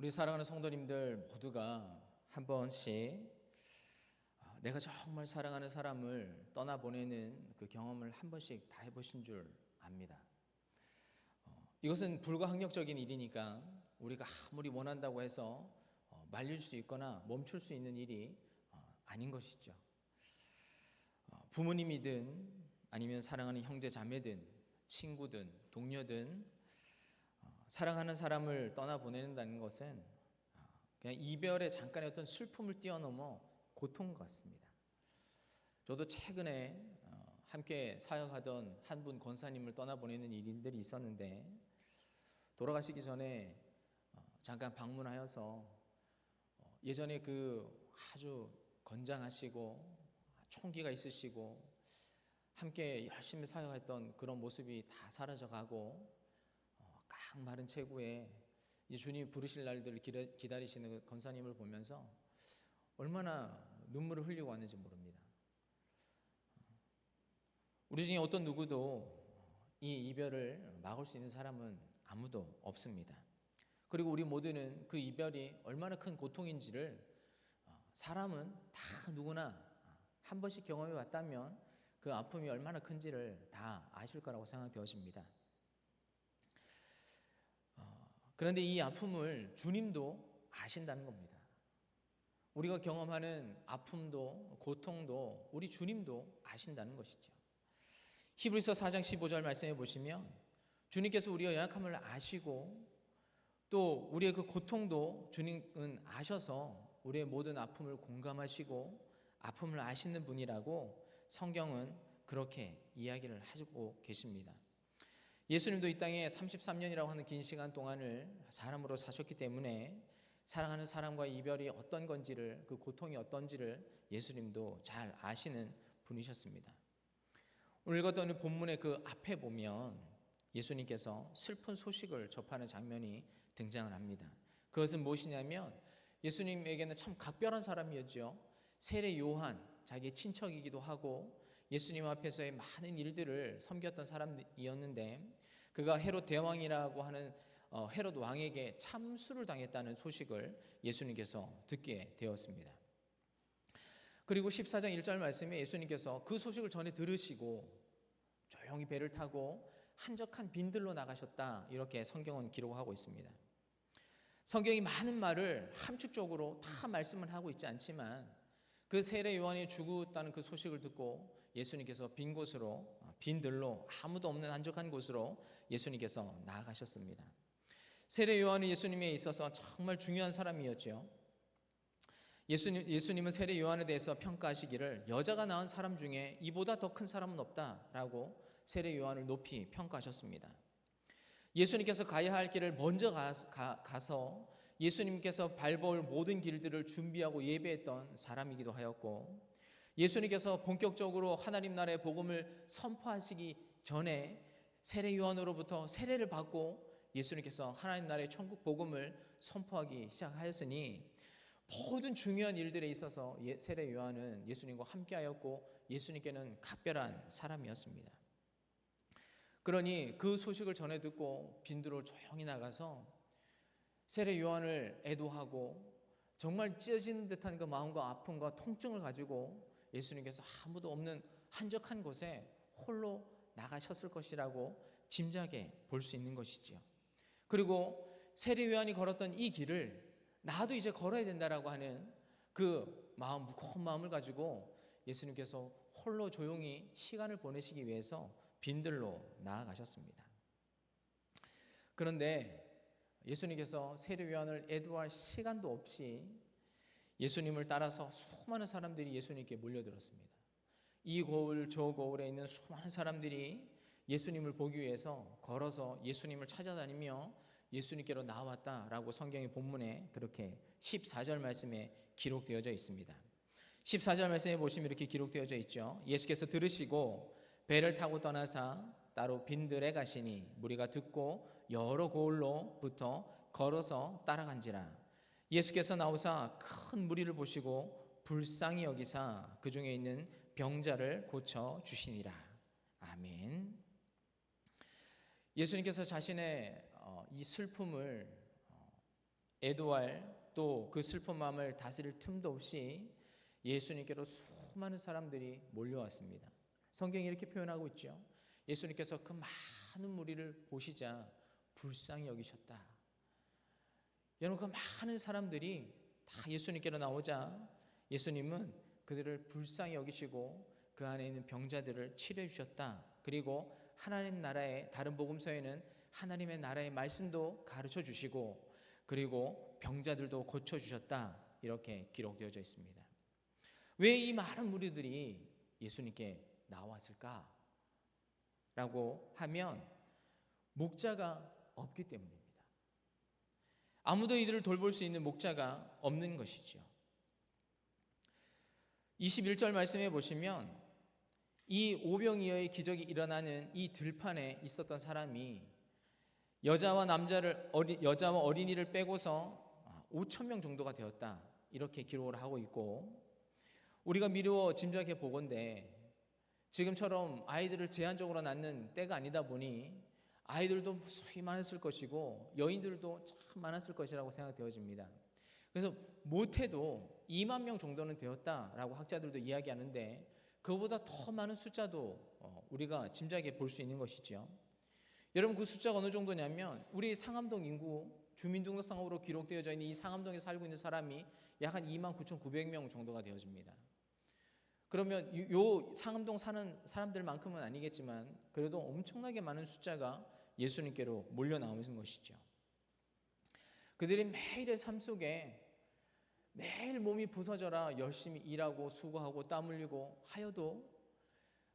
우리 사랑하는 성도님들 모두가 한 번씩 내가 정말 사랑하는 사람을 떠나보내는 그 경험을 한 번씩 다 해보신 줄 압니다. 이것은 불가항력적인 일이니까 우리가 아무리 원한다고 해서 말릴 수 있거나 멈출 수 있는 일이 아닌 것이죠. 부모님이든 아니면 사랑하는 형제 자매든 친구든 동료든 사랑하는 사람을 떠나보낸다는 것은 그냥 이별의 잠깐의 어떤 슬픔을 뛰어넘어 고통 같습니다. 저도 최근에 함께 사역하던 한 분 권사님을 떠나보내는 일들이 있었는데, 돌아가시기 전에 잠깐 방문하여서 예전에 그 아주 건장하시고 총기가 있으시고 함께 열심히 사역했던 그런 모습이 다 사라져가고 깡마른 체구에 이제 주님이 부르실 날들을 기다리시는 그 권사님을 보면서 얼마나 눈물을 흘리고 왔는지 모릅니다. 우리 중에 어떤 누구도 이 이별을 막을 수 있는 사람은 아무도 없습니다. 그리고 우리 모두는 그 이별이 얼마나 큰 고통인지를 사람은 다 누구나 한 번씩 경험해 왔다면 그 아픔이 얼마나 큰지를 다 아실 거라고 생각되어집니다. 그런데 이 아픔을 주님도 아신다는 겁니다. 우리가 경험하는 아픔도 고통도 우리 주님도 아신다는 것이죠. 히브리서 4장 15절 말씀해 보시면 주님께서 우리의 연약함을 아시고 또 우리의 그 고통도 주님은 아셔서 우리의 모든 아픔을 공감하시고 아픔을 아시는 분이라고 성경은 그렇게 이야기를 하고 계십니다. 예수님도 이 땅에 33년이라고 하는 긴 시간 동안을 사람으로 사셨기 때문에 사랑하는 사람과의 이별이 어떤 건지를, 그 고통이 어떤지를 예수님도 잘 아시는 분이셨습니다. 오늘 읽었던 본문의 그 앞에 보면 예수님께서 슬픈 소식을 접하는 장면이 등장을 합니다. 그것은 무엇이냐면 예수님에게는 참 각별한 사람이었죠. 세례 요한, 자기의 친척이기도 하고 예수님 앞에서의 많은 일들을 섬겼던 사람이었는데 그가 헤롯 대왕이라고 하는 헤롯 왕에게 참수를 당했다는 소식을 예수님께서 듣게 되었습니다. 그리고 14장 1절 말씀에 예수님께서 그 소식을 전해 들으시고 조용히 배를 타고 한적한 빈들로 나가셨다, 이렇게 성경은 기록하고 있습니다. 성경이 많은 말을 함축적으로 다 말씀을 하고 있지 않지만 그 세례 요한이 죽었다는 그 소식을 듣고 예수님께서 빈 곳으로, 빈들로, 아무도 없는 한적한 곳으로 예수님께서 나아가셨습니다. 세례 요한은 예수님에 있어서 정말 중요한 사람이었죠. 예수님은 세례 요한에 대해서 평가하시기를 여자가 낳은 사람 중에 이보다 더 큰 사람은 없다라고 세례 요한을 높이 평가하셨습니다. 예수님께서 가야 할 길을 먼저 가서 예수님께서 밟아올 모든 길들을 준비하고 예배했던 사람이기도 하였고, 예수님께서 본격적으로 하나님 나라의 복음을 선포하시기 전에 세례 요한으로부터 세례를 받고 예수님께서 하나님 나라의 천국 복음을 선포하기 시작하였으니 모든 중요한 일들에 있어서 세례 요한은 예수님과 함께하였고 예수님께는 각별한 사람이었습니다. 그러니 그 소식을 전해 듣고 빈들로 조용히 나가서 세례 요한을 애도하고 정말 찢어지는 듯한 그 마음과 아픔과 통증을 가지고 예수님께서 아무도 없는 한적한 곳에 홀로 나가셨을 것이라고 짐작해 볼 수 있는 것이지요. 그리고 세례 요한이 걸었던 이 길을 나도 이제 걸어야 된다라고 하는 그 마음, 무거운 마음을 가지고 예수님께서 홀로 조용히 시간을 보내시기 위해서 빈들로 나아가셨습니다. 그런데 예수님께서 세례 요한을 애도할 시간도 없이 예수님을 따라서 수많은 사람들이 예수님께 몰려들었습니다. 이 거울 저 거울에 있는 수많은 사람들이 예수님을 보기 위해서 걸어서 예수님을 찾아다니며 예수님께로 나왔다라고 성경의 본문에 그렇게 14절 말씀에 기록되어져 있습니다. 14절 말씀에 보시면 이렇게 기록되어져 있죠. 예수께서 들으시고 배를 타고 떠나사 따로 빈들에 가시니 무리가 듣고 여러 고을로부터 걸어서 따라간지라. 예수께서 나오사 큰 무리를 보시고 불쌍히 여기사 그 중에 있는 병자를 고쳐 주시니라. 아멘. 예수님께서 자신의 이 슬픔을 애도할 또 그 슬픈 마음을 다스릴 틈도 없이 예수님께로 수많은 사람들이 몰려왔습니다. 성경이 이렇게 표현하고 있죠. 예수님께서 그 많은 무리를 보시자 불쌍히 여기셨다. 여러분, 그 많은 사람들이 다 예수님께로 나오자 예수님은 그들을 불쌍히 여기시고 그 안에 있는 병자들을 치료해 주셨다. 그리고 하나님 나라의 다른 복음서에는 하나님의 나라의 말씀도 가르쳐 주시고 그리고 병자들도 고쳐 주셨다. 이렇게 기록되어져 있습니다. 왜 이 많은 무리들이 예수님께 나왔을까? 라고 하면 목자가 없기 때문입니다. 아무도 이들을 돌볼 수 있는 목자가 없는 것이죠. 21절 말씀해 보시면 이 오병이어의 기적이 일어나는 이 들판에 있었던 사람이 여자와 어린이를 빼고서 5천 명 정도가 되었다. 이렇게 기록을 하고 있고, 우리가 미루어 짐작해 보건대 지금처럼 아이들을 제한적으로 낳는 때가 아니다 보니 아이들도 수히 많았을 것이고 여인들도 참 많았을 것이라고 생각되어집니다. 그래서 못해도 2만 명 정도는 되었다라고 학자들도 이야기하는데 그보다 더 많은 숫자도 우리가 짐작해 볼 수 있는 것이죠. 여러분, 그 숫자가 어느 정도냐면 우리 상암동 인구 주민등록상으로 기록되어져 있는 이 상암동에 살고 있는 사람이 약 한 29,900명 정도가 되어집니다. 그러면 요 상암동 사는 사람들만큼은 아니겠지만 그래도 엄청나게 많은 숫자가 예수님께로 몰려 나오는 것이죠. 그들이 매일의 삶 속에 매일 몸이 부서져라 열심히 일하고 수고하고 땀 흘리고 하여도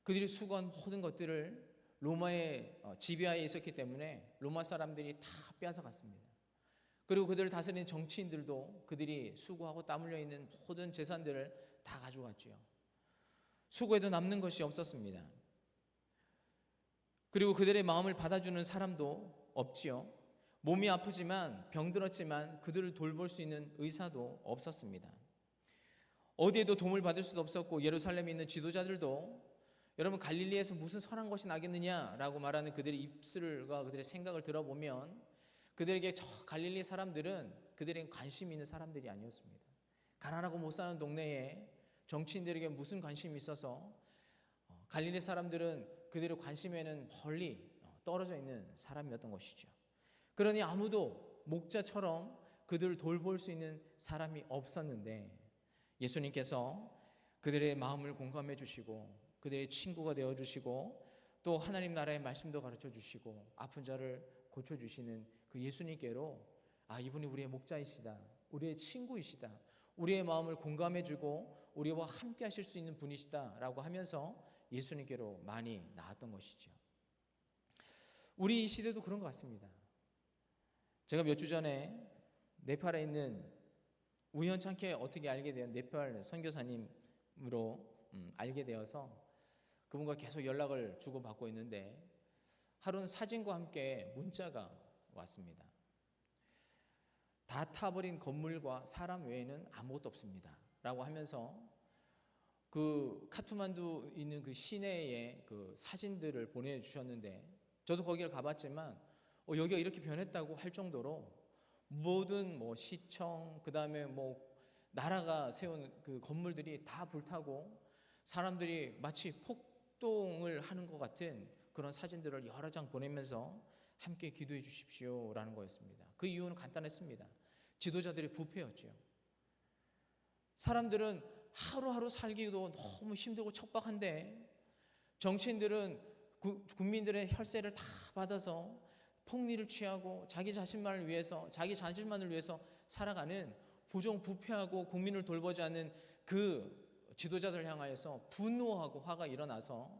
그들이 수고한 모든 것들을 로마의 지배하에 있었기 때문에 로마 사람들이 다 빼앗아 갔습니다. 그리고 그들을 다스리는 정치인들도 그들이 수고하고 땀 흘려 있는 모든 재산들을 다 가져갔죠. 수고해도 남는 것이 없었습니다. 그리고 그들의 마음을 받아주는 사람도 없지요. 몸이 아프지만 병들었지만 그들을 돌볼 수 있는 의사도 없었습니다. 어디에도 도움을 받을 수도 없었고 예루살렘에 있는 지도자들도 여러분, 갈릴리에서 무슨 선한 것이 나겠느냐라고 말하는 그들의 입술과 그들의 생각을 들어보면 그들에게 저 갈릴리 사람들은 그들에게 관심이 있는 사람들이 아니었습니다. 가난하고 못 사는 동네에 정치인들에게 무슨 관심이 있어서 갈릴리 사람들은 그들의 관심에는 멀리 떨어져 있는 사람이었던 것이죠. 그러니 아무도 목자처럼 그들을 돌볼 수 있는 사람이 없었는데 예수님께서 그들의 마음을 공감해 주시고 그들의 친구가 되어 주시고 또 하나님 나라의 말씀도 가르쳐 주시고 아픈 자를 고쳐 주시는 그 예수님께로 이분이 우리의 목자이시다, 우리의 친구이시다, 우리의 마음을 공감해 주고 우리와 함께 하실 수 있는 분이시다라고 하면서 예수님께로 많이 나왔던 것이죠. 우리 시대도 그런 것 같습니다. 제가 몇 주 전에 네팔에 있는 우연찮게 어떻게 알게 된 네팔 선교사님으로 알게 되어서 그분과 계속 연락을 주고받고 있는데 하루는 사진과 함께 문자가 왔습니다. 다 타버린 건물과 사람 외에는 아무것도 없습니다 라고 하면서 그 카트만두 있는 그 시내의 그 사진들을 보내주셨는데 저도 거기를 가봤지만 여기가 이렇게 변했다고 할 정도로 모든 시청 그다음에 나라가 세운 그 건물들이 다 불타고 사람들이 마치 폭동을 하는 것 같은 그런 사진들을 여러 장 보내면서 함께 기도해 주십시오라는 거였습니다. 그 이유는 간단했습니다. 지도자들이 부패였죠. 사람들은 하루하루 살기도 너무 힘들고 척박한데 정치인들은 국민들의 혈세를 다 받아서 폭리를 취하고 자기 자신만을 위해서 자기 자신만을 위해서 살아가는 부정부패하고 국민을 돌보지 않는 그 지도자들 향하여서 분노하고 화가 일어나서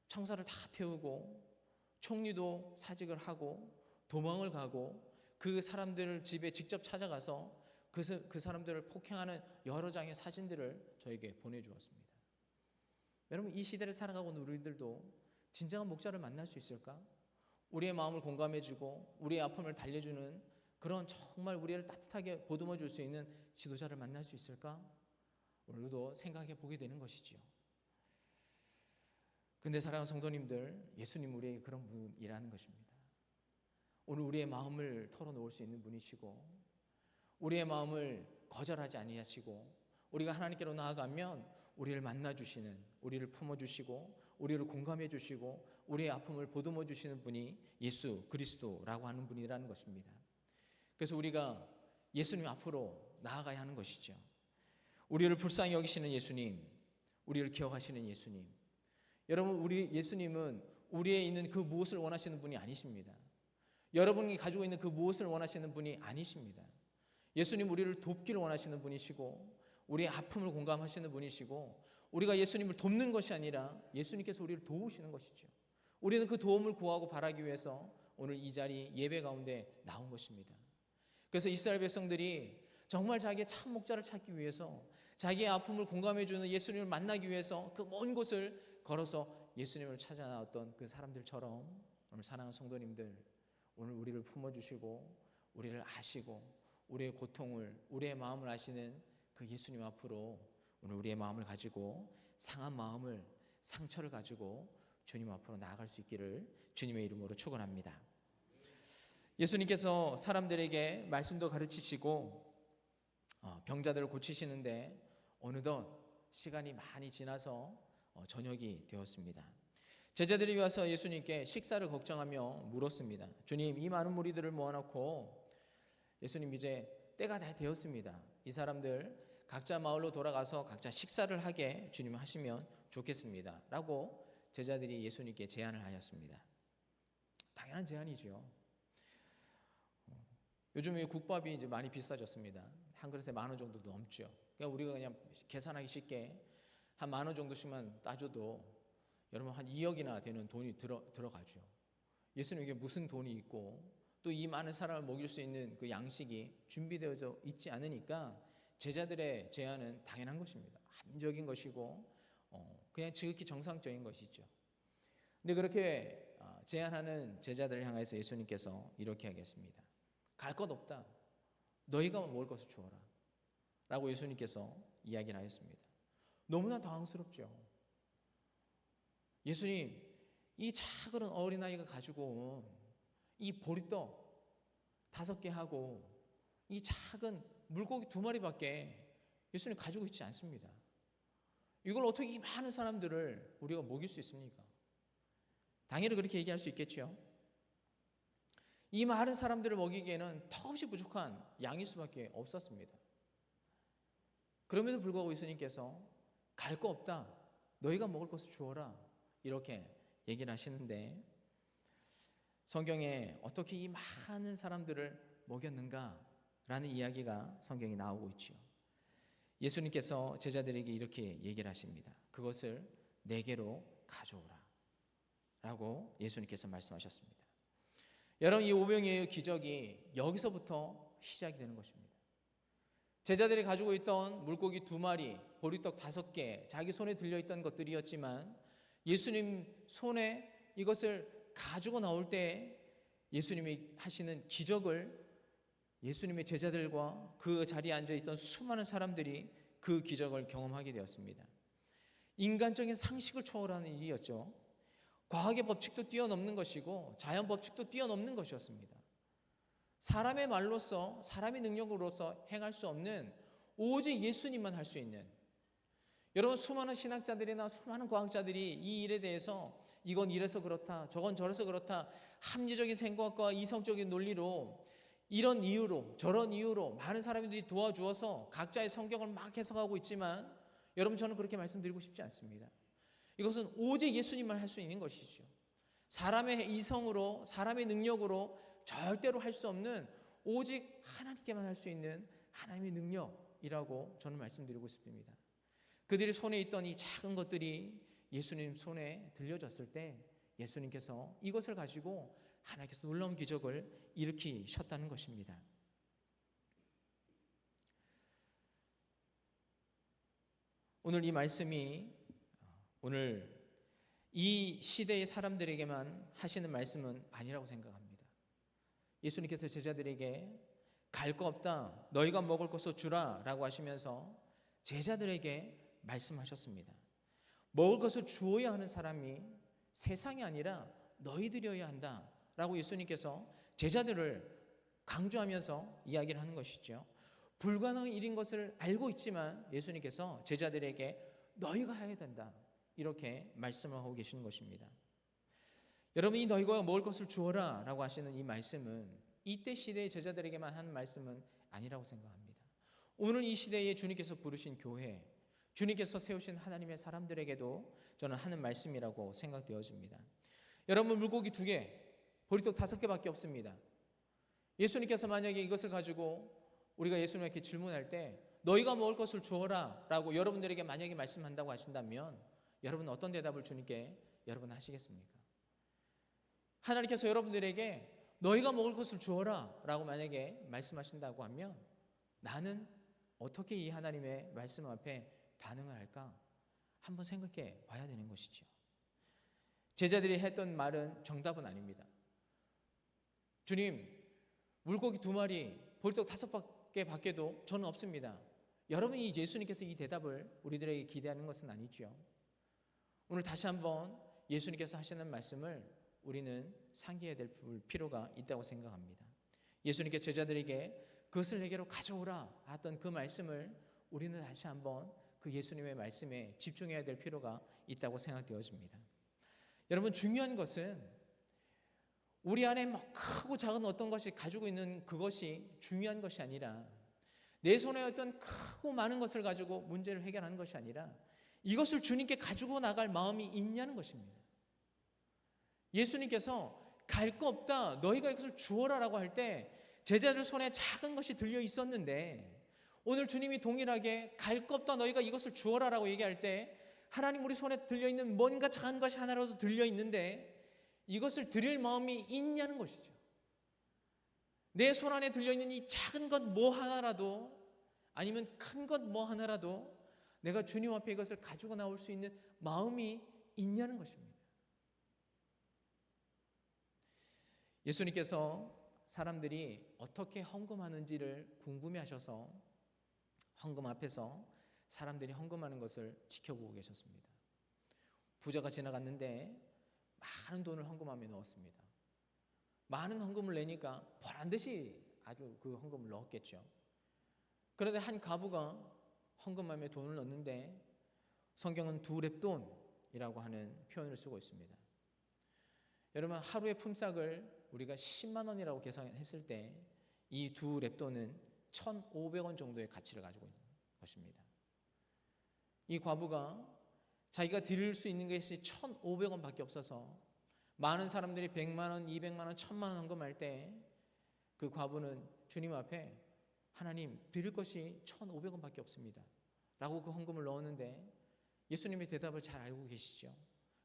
청사를 다 태우고 총리도 사직을 하고 도망을 가고 그 사람들 집에 직접 찾아가서 그 사람들을 폭행하는 여러 장의 사진들을 저에게 보내주었습니다. 여러분, 이 시대를 살아가고 있는 우리들도 진정한 목자를 만날 수 있을까? 우리의 마음을 공감해주고 우리의 아픔을 달래주는 그런 정말 우리를 따뜻하게 보듬어 줄 수 있는 지도자를 만날 수 있을까? 오늘도 생각해 보게 되는 것이지요. 근데 사랑하는 성도님들, 예수님 우리에게 그런 분이라는 것입니다. 오늘 우리의 마음을 털어놓을 수 있는 분이시고 우리의 마음을 거절하지 아니하시고 우리가 하나님께로 나아가면 우리를 만나주시는, 우리를 품어주시고 우리를 공감해 주시고 우리의 아픔을 보듬어 주시는 분이 예수 그리스도라고 하는 분이라는 것입니다. 그래서 우리가 예수님 앞으로 나아가야 하는 것이죠. 우리를 불쌍히 여기시는 예수님, 우리를 기억하시는 예수님. 여러분, 우리 예수님은 우리에 있는 그 무엇을 원하시는 분이 아니십니다. 여러분이 가지고 있는 그 무엇을 원하시는 분이 아니십니다. 예수님 우리를 돕기를 원하시는 분이시고 우리의 아픔을 공감하시는 분이시고 우리가 예수님을 돕는 것이 아니라 예수님께서 우리를 도우시는 것이죠. 우리는 그 도움을 구하고 바라기 위해서 오늘 이 자리 예배 가운데 나온 것입니다. 그래서 이스라엘 백성들이 정말 자기의 참 목자를 찾기 위해서 자기의 아픔을 공감해주는 예수님을 만나기 위해서 그 먼 곳을 걸어서 예수님을 찾아 나왔던 그 사람들처럼 오늘 사랑하는 성도님들, 오늘 우리를 품어주시고 우리를 아시고 우리의 고통을, 우리의 마음을 아시는 그 예수님 앞으로 오늘 우리의 마음을 가지고 상한 마음을, 상처를 가지고 주님 앞으로 나아갈 수 있기를 주님의 이름으로 축원합니다. 예수님께서 사람들에게 말씀도 가르치시고 병자들을 고치시는데 어느덧 시간이 많이 지나서 저녁이 되었습니다. 제자들이 와서 예수님께 식사를 걱정하며 물었습니다. 주님, 이 많은 무리들을 모아놓고 예수님 이제 때가 다 되었습니다. 이 사람들 각자 마을로 돌아가서 각자 식사를 하게 주님 하시면 좋겠습니다. 라고 제자들이 예수님께 제안을 하였습니다. 당연한 제안이죠. 요즘에 국밥이 이제 많이 비싸졌습니다. 한 그릇에 10,000원 정도 넘죠. 그러니까 우리가 그냥 계산하기 쉽게 한 10,000원 정도씩만 따져도 여러분 한 2억이나 되는 돈이 들어가죠. 예수님에게 무슨 돈이 있고 또 이 많은 사람을 먹일 수 있는 그 양식이 준비되어져 있지 않으니까 제자들의 제안은 당연한 것입니다. 합리적인 것이고 그냥 지극히 정상적인 것이죠. 근데 그렇게 제안하는 제자들을 향해서 예수님께서 이렇게 하겠습니다. 갈 것 없다. 너희가 먹을 것을 주어라. 라고 예수님께서 이야기를 하였습니다. 너무나 당황스럽죠. 예수님, 이 작은 어린아이가 가지고 온 이 보리떡 5개 하고 이 작은 물고기 2마리밖에 예수님 가지고 있지 않습니다. 이걸 어떻게 이 많은 사람들을 우리가 먹일 수 있습니까? 당연히 그렇게 얘기할 수 있겠죠. 이 많은 사람들을 먹이기에는 턱없이 부족한 양일 수밖에 없었습니다. 그럼에도 불구하고 예수님께서 갈 거 없다. 너희가 먹을 것을 주어라. 이렇게 얘기를 하시는데 성경에 어떻게 이 많은 사람들을 먹였는가라는 이야기가 성경에 나오고 있죠. 예수님께서 제자들에게 이렇게 얘기를 하십니다. 그것을 내게로 가져오라. 라고 예수님께서 말씀하셨습니다. 여러분, 이 오병이어의 기적이 여기서부터 시작이 되는 것입니다. 제자들이 가지고 있던 물고기 2마리, 보리떡 5개, 자기 손에 들려있던 것들이었지만 예수님 손에 이것을 가지고 나올 때 예수님이 하시는 기적을 예수님의 제자들과 그 자리에 앉아있던 수많은 사람들이 그 기적을 경험하게 되었습니다. 인간적인 상식을 초월하는 일이었죠. 과학의 법칙도 뛰어넘는 것이고 자연 법칙도 뛰어넘는 것이었습니다. 사람의 말로서, 사람의 능력으로서 행할 수 없는 오직 예수님만 할 수 있는, 여러분 수많은 신학자들이나 수많은 과학자들이 이 일에 대해서 이건 이래서 그렇다, 저건 저래서 그렇다, 합리적인 생각과 이성적인 논리로 이런 이유로 저런 이유로 많은 사람들이 도와주어서 각자의 성경을 막 해석하고 있지만 여러분, 저는 그렇게 말씀드리고 싶지 않습니다. 이것은 오직 예수님만 할 수 있는 것이죠. 사람의 이성으로, 사람의 능력으로 절대로 할 수 없는 오직 하나님께만 할 수 있는 하나님의 능력이라고 저는 말씀드리고 싶습니다. 그들이 손에 있던 이 작은 것들이 예수님 손에 들려졌을 때 예수님께서 이것을 가지고 하나님께서 놀라운 기적을 일으키셨다는 것입니다. 오늘 이 말씀이 오늘 이 시대의 사람들에게만 하시는 말씀은 아니라고 생각합니다. 예수님께서 제자들에게 갈 거 없다, 너희가 먹을 것을 주라 라고 하시면서 제자들에게 말씀하셨습니다. 먹을 것을 주어야 하는 사람이 세상이 아니라 너희들이어야 한다 라고 예수님께서 제자들을 강조하면서 이야기를 하는 것이죠. 불가능한 일인 것을 알고 있지만 예수님께서 제자들에게 너희가 해야 된다, 이렇게 말씀을 하고 계시는 것입니다. 여러분, 이 너희가 먹을 것을 주어라 라고 하시는 이 말씀은 이때 시대의 제자들에게만 하는 말씀은 아니라고 생각합니다. 오늘 이 시대에 주님께서 부르신 교회, 주님께서 세우신 하나님의 사람들에게도 저는 하는 말씀이라고 생각되어집니다. 여러분, 물고기 2개, 보리떡 5개밖에 없습니다. 예수님께서 만약에 이것을 가지고 우리가 예수님께 질문할 때 너희가 먹을 것을 주어라 라고 여러분들에게 만약에 말씀한다고 하신다면 여러분은 어떤 대답을 주님께 여러분 하시겠습니까? 하나님께서 여러분들에게 너희가 먹을 것을 주어라 라고 만약에 말씀하신다고 하면 나는 어떻게 이 하나님의 말씀 앞에 반응을 할까 한번 생각해 봐야 되는 것이죠. 제자들이 했던 말은 정답은 아닙니다. 주님, 물고기 2마리, 보리떡 5개 밖에도 저는 없습니다. 여러분이 예수님께서 이 대답을 우리들에게 기대하는 것은 아니죠. 오늘 다시 한번 예수님께서 하시는 말씀을 우리는 상기해야 될 필요가 있다고 생각합니다. 예수님께서 제자들에게 그것을 내게로 가져오라 하던 그 말씀을 우리는 다시 한번 그 예수님의 말씀에 집중해야 될 필요가 있다고 생각되어집니다. 여러분, 중요한 것은 우리 안에 크고 작은 어떤 것이 가지고 있는 그것이 중요한 것이 아니라 내 손에 어떤 크고 많은 것을 가지고 문제를 해결하는 것이 아니라 이것을 주님께 가지고 나갈 마음이 있냐는 것입니다. 예수님께서 갈 거 없다, 너희가 이것을 주어라라고 할 때 제자들 손에 작은 것이 들려 있었는데 오늘 주님이 동일하게 갈 거 없다, 너희가 이것을 주어라라고 얘기할 때 하나님, 우리 손에 들려있는 뭔가 작은 것이 하나라도 들려있는데 이것을 드릴 마음이 있냐는 것이죠. 내 손 안에 들려있는 이 작은 것 뭐 하나라도 아니면 큰 것 뭐 하나라도 내가 주님 앞에 이것을 가지고 나올 수 있는 마음이 있냐는 것입니다. 예수님께서 사람들이 어떻게 헌금하는지를 궁금해하셔서 헌금 앞에서 사람들이 헌금하는 것을 지켜보고 계셨습니다. 부자가 지나갔는데 많은 돈을 헌금함에 넣었습니다. 많은 헌금을 내니까 보란듯이 아주 그 헌금을 넣었겠죠. 그런데 한 과부가 헌금함에 돈을 넣는데 성경은 2렙돈이라고 하는 표현을 쓰고 있습니다. 여러분, 하루의 품삯을 우리가 10만 원이라고 계산했을 때 이 2렙돈은 1,500원 정도의 가치를 가지고 있는 것입니다. 이 과부가 자기가 드릴 수 있는 것이 1,500원 밖에 없어서 많은 사람들이 100만 원, 200만 원, 1,000만 원 헌금할 때 그 과부는 주님 앞에 하나님, 드릴 것이 1,500원 밖에 없습니다 라고 그 헌금을 넣었는데 예수님의 대답을 잘 알고 계시죠.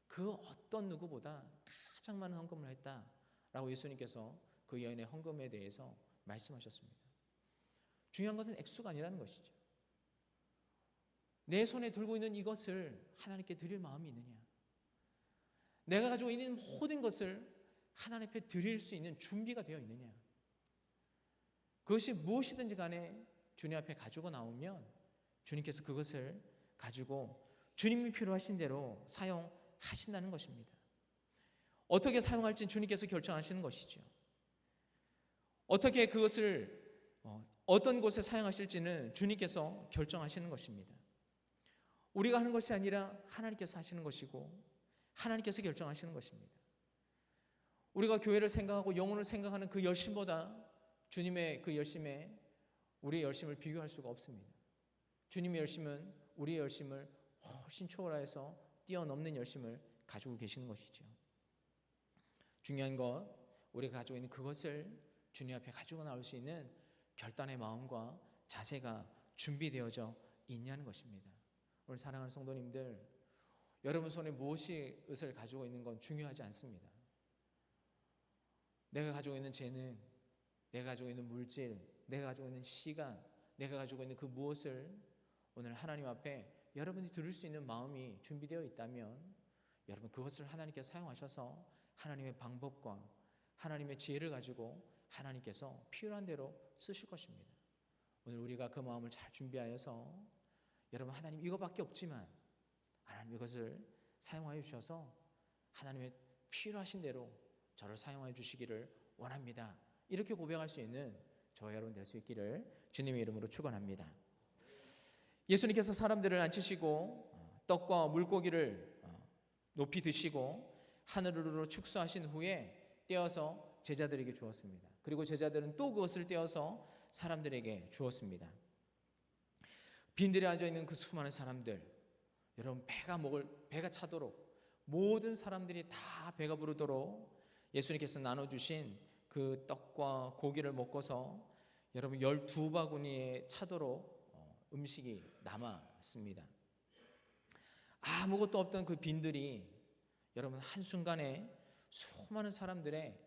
그 어떤 누구보다 가장 많은 헌금을 했다라고 예수님께서 그 여인의 헌금에 대해서 말씀하셨습니다. 중요한 것은 액수가 아니라는 것이죠. 내 손에 들고 있는 이것을 하나님께 드릴 마음이 있느냐, 내가 가지고 있는 모든 것을 하나님 앞에 드릴 수 있는 준비가 되어 있느냐, 그것이 무엇이든지 간에 주님 앞에 가지고 나오면 주님께서 그것을 가지고 주님이 필요하신 대로 사용하신다는 것입니다. 어떻게 사용할지는 주님께서 결정하시는 것이죠. 어떻게 그것을 어떤 곳에 사용하실지는 주님께서 결정하시는 것입니다. 우리가 하는 것이 아니라 하나님께서 하시는 것이고 하나님께서 결정하시는 것입니다. 우리가 교회를 생각하고 영혼을 생각하는 그 열심보다 주님의 그 열심에 우리의 열심을 비교할 수가 없습니다. 주님의 열심은 우리의 열심을 훨씬 초월해서 뛰어넘는 열심을 가지고 계시는 것이죠. 중요한 것, 우리가 가지고 있는 그것을 주님 앞에 가지고 나올 수 있는 결단의 마음과 자세가 준비되어져 있냐는 것입니다. 오늘 사랑하는 성도님들, 여러분 손에 무엇을 가지고 있는 건 중요하지 않습니다. 내가 가지고 있는 재능, 내가 가지고 있는 물질, 내가 가지고 있는 시간, 내가 가지고 있는 그 무엇을 오늘 하나님 앞에 여러분이 들을 수 있는 마음이 준비되어 있다면 여러분 그것을 하나님께서 사용하셔서 하나님의 방법과 하나님의 지혜를 가지고 하나님께서 필요한 대로 쓰실 것입니다. 오늘 우리가 그 마음을 잘 준비하여서 여러분, 하나님 이거밖에 없지만 하나님 이것을 사용하여 주셔서 하나님의 필요하신 대로 저를 사용하여 주시기를 원합니다, 이렇게 고백할 수 있는 저와 여러분 될 수 있기를 주님의 이름으로 축원합니다. 예수님께서 사람들을 앉히시고 떡과 물고기를 높이 드시고 하늘으로 축소하신 후에 떼어서 제자들에게 주었습니다. 그리고 제자들은 또 그것을 떼어서 사람들에게 주었습니다. 빈들에 앉아있는 그 수많은 사람들, 여러분 배가 차도록 모든 사람들이 다 배가 부르도록 예수님께서 나눠주신 그 떡과 고기를 먹고서 여러분 12바구니에 차도록 음식이 남았습니다. 아무것도 없던 그 빈들이 여러분 한순간에 수많은 사람들의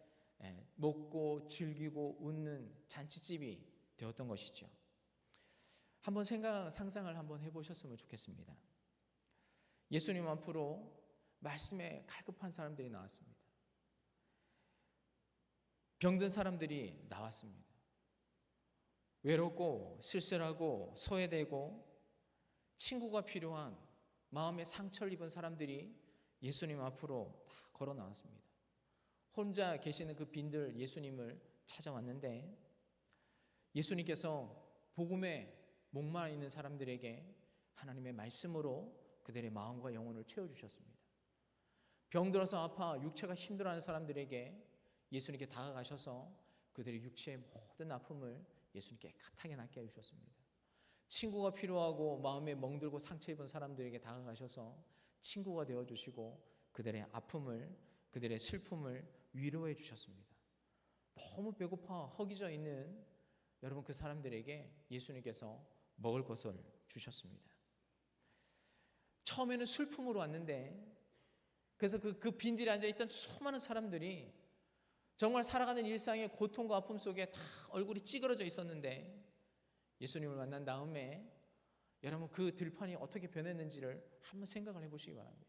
먹고 즐기고 웃는 잔치집이 되었던 것이죠. 한번 상상을 한번 해보셨으면 좋겠습니다. 예수님 앞으로 말씀에 갈급한 사람들이 나왔습니다. 병든 사람들이 나왔습니다. 외롭고 쓸쓸하고 소외되고 친구가 필요한 마음에 상처를 입은 사람들이 예수님 앞으로 다 걸어 나왔습니다. 혼자 계시는 그 빈들 예수님을 찾아왔는데 예수님께서 복음에 목마르 있는 사람들에게 하나님의 말씀으로 그들의 마음과 영혼을 채워주셨습니다. 병들어서 아파 육체가 힘들어하는 사람들에게 예수님께 다가가셔서 그들의 육체의 모든 아픔을 예수님께 깨끗하게 낫게 해주셨습니다. 친구가 필요하고 마음에 멍들고 상처 입은 사람들에게 다가가셔서 친구가 되어주시고 그들의 아픔을, 그들의 슬픔을 위로해 주셨습니다. 너무 배고파 허기져 있는 여러분 그 사람들에게 예수님께서 먹을 것을 주셨습니다. 처음에는 슬픔으로 왔는데 그래서 그 빈들에 앉아있던 수많은 사람들이 정말 살아가는 일상의 고통과 아픔 속에 다 얼굴이 찌그러져 있었는데 예수님을 만난 다음에 여러분 그 들판이 어떻게 변했는지를 한번 생각을 해보시기 바랍니다.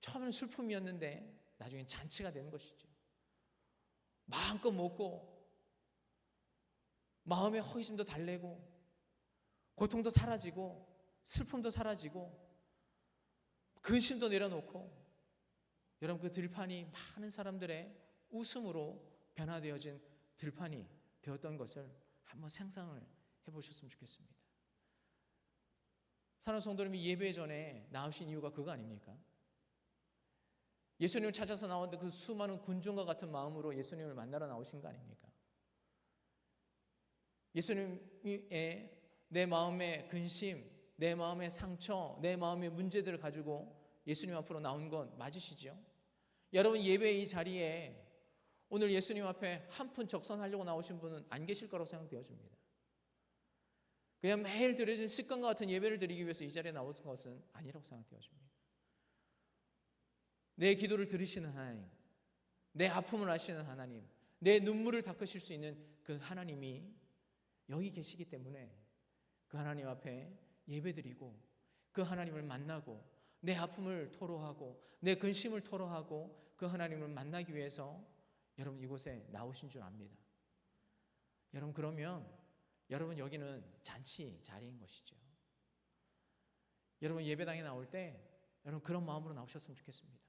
처음에는 슬픔이었는데 나중엔 잔치가 되는 것이죠. 마음껏 먹고 마음의 허기짐도 달래고 고통도 사라지고 슬픔도 사라지고 근심도 내려놓고 여러분 그 들판이 많은 사람들의 웃음으로 변화되어진 들판이 되었던 것을 한번 상상을 해보셨으면 좋겠습니다. 사랑하는 성도님이 예배 전에 나오신 이유가 그거 아닙니까? 예수님을 찾아서 나왔는데 그 수많은 군중과 같은 마음으로 예수님을 만나러 나오신 거 아닙니까? 예수님의 내 마음의 근심, 내 마음의 상처, 내 마음의 문제들을 가지고 예수님 앞으로 나온 건 맞으시죠? 여러분 예배의 이 자리에 오늘 예수님 앞에 한 푼 적선하려고 나오신 분은 안 계실 거라고 생각되어집니다. 그냥 매일 드려진 습관과 같은 예배를 드리기 위해서 이 자리에 나온 것은 아니라고 생각되어집니다. 내 기도를 들으시는 하나님, 내 아픔을 아시는 하나님, 내 눈물을 닦으실 수 있는 그 하나님이 여기 계시기 때문에 그 하나님 앞에 예배드리고 그 하나님을 만나고 내 아픔을 토로하고 내 근심을 토로하고 그 하나님을 만나기 위해서 여러분 이곳에 나오신 줄 압니다. 여러분 그러면 여러분 여기는 잔치 자리인 것이죠. 여러분 예배당에 나올 때 여러분 그런 마음으로 나오셨으면 좋겠습니다.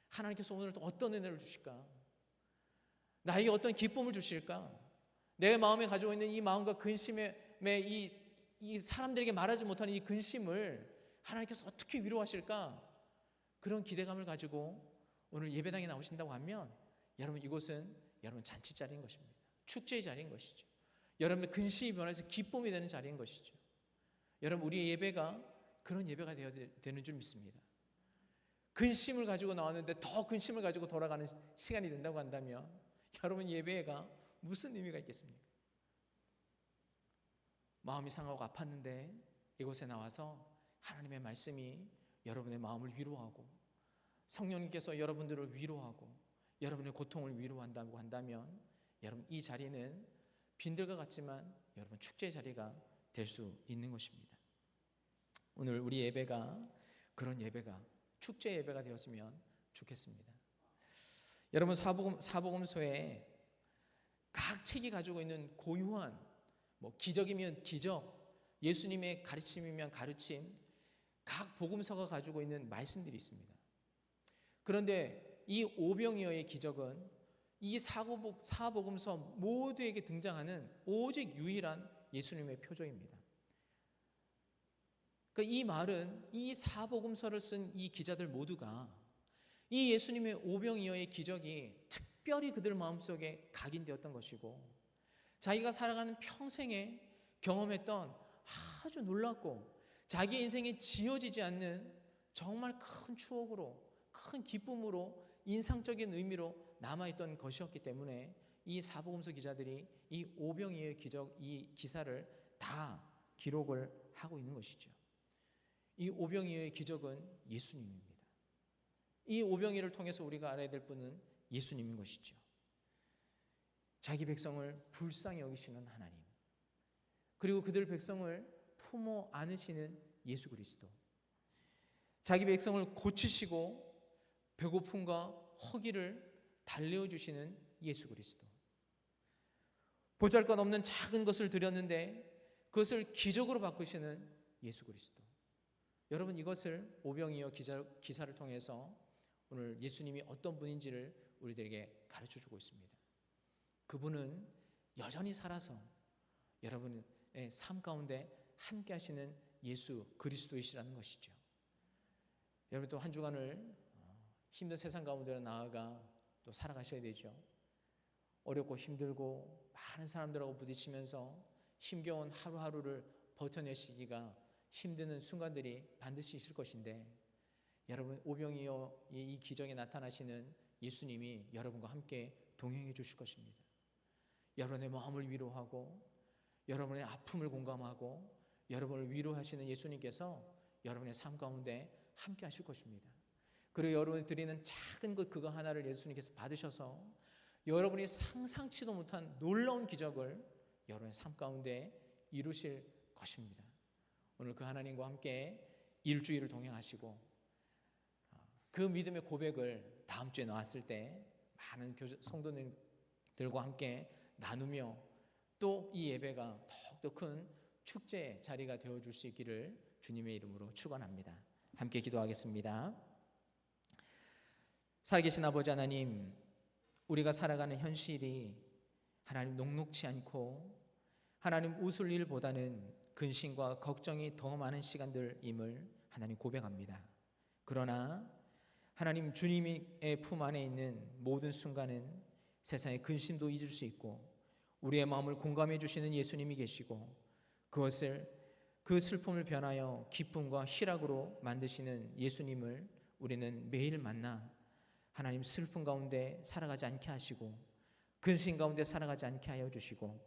하나님께서 오늘 또 어떤 은혜를 주실까? 나에게 어떤 기쁨을 주실까? 내 마음에 가지고 있는 이 마음과 근심의 이 사람들에게 말하지 못하는 이 근심을 하나님께서 어떻게 위로하실까? 그런 기대감을 가지고 오늘 예배당에 나오신다고 하면 여러분 이곳은 여러분 잔치 자리인 것입니다. 축제의 자리인 것이죠. 여러분의 근심이 변해서 기쁨이 되는 자리인 것이죠. 여러분 우리의 예배가 그런 예배가 되는 줄 믿습니다. 근심을 가지고 나왔는데 더 근심을 가지고 돌아가는 시간이 된다고 한다면 여러분 예배가 무슨 의미가 있겠습니까? 마음이 상하고 아팠는데 이곳에 나와서 하나님의 말씀이 여러분의 마음을 위로하고 성령님께서 여러분들을 위로하고 여러분의 고통을 위로한다고 한다면 여러분 이 자리는 빈들과 같지만 여러분 축제의 자리가 될 수 있는 것입니다. 오늘 우리 예배가 그런 예배가 축제 예배가 되었으면 좋겠습니다. 여러분 사복음서에 각 책이 가지고 있는 고유한 기적이면 기적, 예수님의 가르침이면 가르침, 각 복음서가 가지고 있는 말씀들이 있습니다. 그런데 이 오병이어의 기적은 이 사복음서 모두에게 등장하는 오직 유일한 예수님의 표적입니다. 그러니까 이 말은 이 사복음서를 쓴 이 기자들 모두가 이 예수님의 오병이어의 기적이 특별히 그들 마음속에 각인되었던 것이고, 자기가 살아가는 평생에 경험했던 아주 놀랍고 자기 인생에 지워지지 않는 정말 큰 추억으로, 큰 기쁨으로, 인상적인 의미로 남아있던 것이었기 때문에 이 사복음서 기자들이 이 오병이어의 기적, 이 기사를 다 기록을 하고 있는 것이죠. 이 오병이어의 기적은 예수님입니다. 이 오병이어를 통해서 우리가 알아야 될 분은 예수님인 것이죠. 자기 백성을 불쌍히 여기시는 하나님, 그리고 그들 백성을 품어 안으시는 예수 그리스도, 자기 백성을 고치시고 배고픔과 허기를 달래어 주시는 예수 그리스도, 보잘것없는 작은 것을 드렸는데 그것을 기적으로 바꾸시는 예수 그리스도. 여러분, 이것을 오병이어 기사를 통해서 오늘 예수님이 어떤 분인지를 우리들에게 가르쳐주고 있습니다. 그분은 여전히 살아서 여러분의 삶 가운데 함께 하시는 예수 그리스도이시라는 것이죠. 여러분, 또 한 주간을 힘든 세상 가운데로 나아가 또 살아가셔야 되죠. 어렵고 힘들고 많은 사람들하고 부딪히면서 힘겨운 하루하루를 버텨내시기가 힘드는 순간들이 반드시 있을 것인데, 여러분, 오병이어 이 기적에 나타나시는 예수님이 여러분과 함께 동행해 주실 것입니다. 여러분의 마음을 위로하고 여러분의 아픔을 공감하고 여러분을 위로하시는 예수님께서 여러분의 삶 가운데 함께 하실 것입니다. 그리고 여러분이 드리는 작은 것 그거 하나를 예수님께서 받으셔서 여러분이 상상치도 못한 놀라운 기적을 여러분의 삶 가운데 이루실 것입니다. 오늘 그 하나님과 함께 일주일을 동행하시고 그 믿음의 고백을 다음 주에 나왔을 때 많은 성도님들과 함께 나누며 또 이 예배가 더욱더 큰 축제의 자리가 되어줄 수 있기를 주님의 이름으로 축원합니다. 함께 기도하겠습니다. 살아계신 아버지 하나님, 우리가 살아가는 현실이 하나님 녹록치 않고 하나님 웃을 일보다는 근심과 걱정이 더 많은 시간들임을 하나님 고백합니다. 그러나 하나님 주님의 품 안에 있는 모든 순간은 세상의 근심도 잊을 수 있고 우리의 마음을 공감해 주시는 예수님이 계시고 그 슬픔을 변하여 기쁨과 희락으로 만드시는 예수님을 우리는 매일 만나 하나님 슬픔 가운데 살아가지 않게 하시고 근심 가운데 살아가지 않게 하여 주시고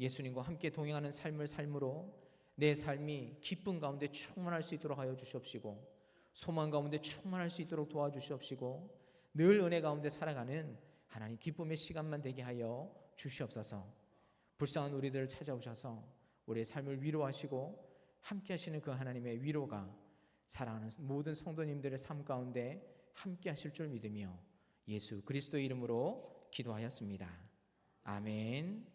예수님과 함께 동행하는 삶을 삶으로 내 삶이 기쁨 가운데 충만할 수 있도록 하여 주시옵시고 소망 가운데 충만할 수 있도록 도와주시옵시고 늘 은혜 가운데 살아가는 하나님 기쁨의 시간만 되게 하여 주시옵소서. 불쌍한 우리들을 찾아오셔서 우리의 삶을 위로하시고 함께 하시는 그 하나님의 위로가 사랑하는 모든 성도님들의 삶 가운데 함께 하실 줄 믿으며 예수 그리스도의 이름으로 기도하였습니다. 아멘.